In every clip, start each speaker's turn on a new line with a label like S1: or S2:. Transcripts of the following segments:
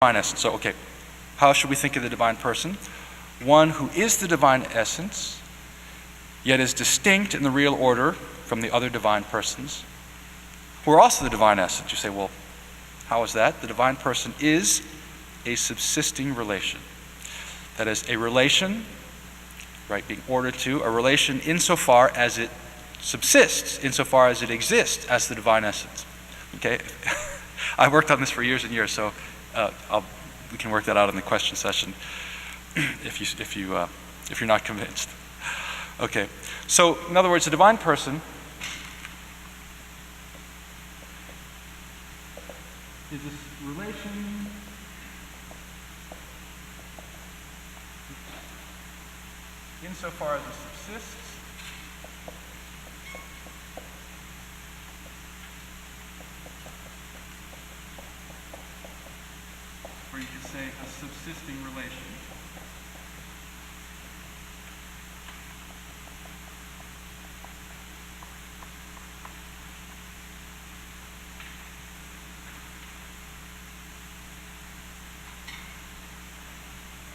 S1: divine essence. So, okay, how should we think of the divine person? One who is the divine essence, yet is distinct in the real order from the other divine persons, who are also the divine essence. You say, well, how is that? The divine person is a subsisting relation. That is, a relation, right, being ordered to, a relation insofar as it subsists, insofar as it exists as the divine essence. Okay? I worked on this for years and years, so we can work that out in the question session if you're not convinced. Okay, so in other words, the divine person is this relation insofar as it subsists or you could say a subsisting relation.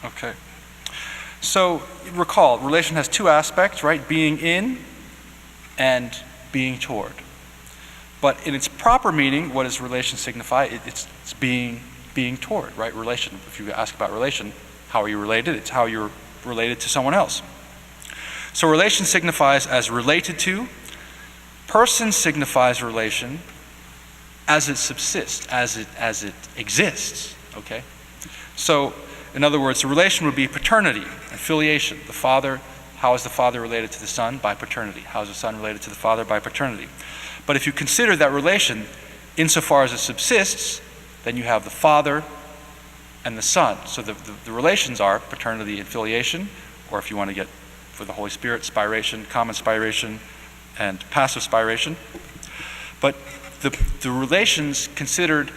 S1: Okay. So recall, relation has two aspects, right? Being in and being toward. But in its proper meaning, what does relation signify? It's being toward, right? Relation. If you ask about relation, how are you related? It's how you're related to someone else. So relation signifies as related to. Person signifies relation as it subsists, as it exists. Okay? So in other words, the relation would be paternity and filiation. The father, how is the father related to the son? By paternity. How is the son related to the father? By paternity. But if you consider that relation insofar as it subsists, then you have the father and the son. So the relations are paternity and filiation, or if you want to get for the Holy Spirit, spiration, common spiration, and passive spiration. But the relations considered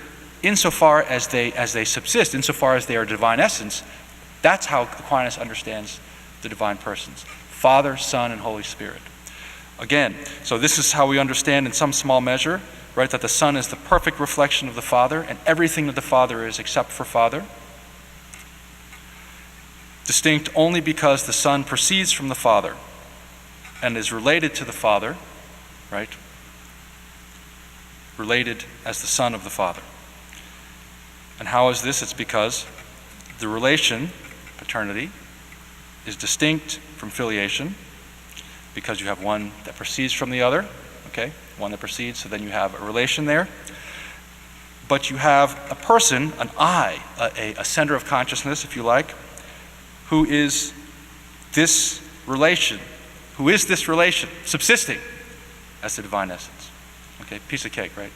S1: insofar as they subsist, insofar as they are divine essence, that's how Aquinas understands the divine persons. Father, Son, and Holy Spirit. Again, so this is how we understand in some small measure, right, that the Son is the perfect reflection of the Father, and everything that the Father is except for Father. Distinct only because the Son proceeds from the Father and is related to the Father, right? Related as the Son of the Father. And how is this? It's because the relation, paternity, is distinct from filiation because you have one that proceeds from the other, okay? One that proceeds, so then you have a relation there. But you have a person, an I, a center of consciousness, if you like, who is this relation, subsisting as the divine essence. Okay, piece of cake, right?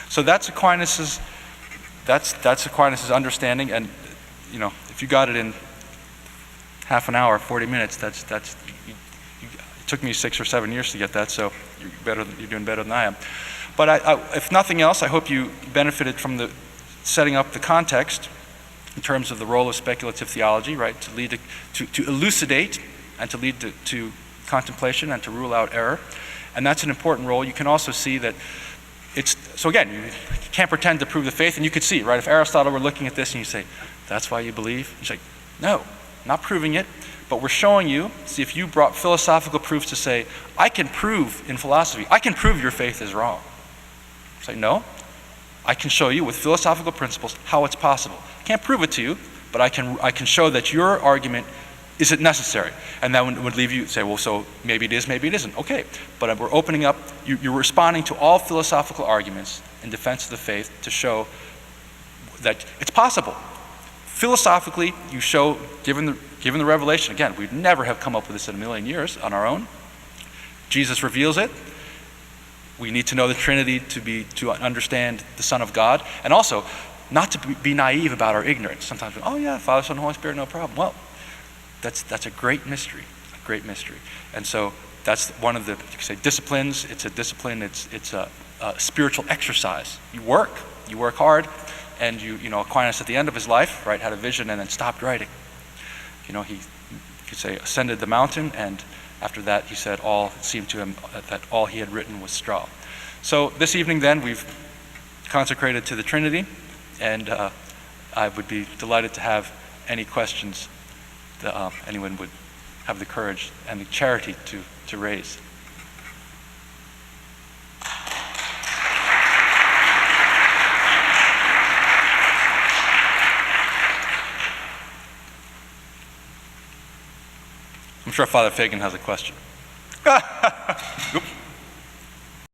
S1: So that's Aquinas' understanding, and you know, if you got it in half an hour, 40 minutes, it took me 6 or 7 years to get that, so you're doing better than I am. But if nothing else, I hope you benefited from the setting up the context in terms of the role of speculative theology, right, to lead to elucidate and to lead to contemplation and to rule out error, and that's an important role. You can also see that so again, you can't pretend to prove the faith, and you could see, right, if Aristotle were looking at this and you say, that's why you believe? He's like, no, not proving it, but we're showing you, see, if you brought philosophical proofs to say, I can prove in philosophy, I can prove your faith is wrong. Say, no, I can show you with philosophical principles how it's possible. I can't prove it to you, but I can show that your argument isn't necessary. And that would leave you say, well, so maybe it is, maybe it isn't. Okay, but we're opening up, you're responding to all philosophical arguments in defense of the faith to show that it's possible. Philosophically, you show, given the revelation, again, we'd never have come up with this in a million years on our own. Jesus reveals it. We need to know the Trinity to understand the Son of God, and also not to be naive about our ignorance. Sometimes, oh yeah, Father, Son, Holy Spirit, no problem. Well, that's a great mystery, And so that's one of the, you could say, disciplines. It's a discipline. It's a spiritual exercise. You work hard, and you know, Aquinas at the end of his life, right, had a vision and then stopped writing. You know, he, you could say, ascended the mountain, and after that, he said it seemed to him that all he had written was straw. So this evening, then, we've consecrated to the Trinity, and I would be delighted to have any questions that anyone would have the courage and the charity to raise. I'm sure Father Fagan has a question.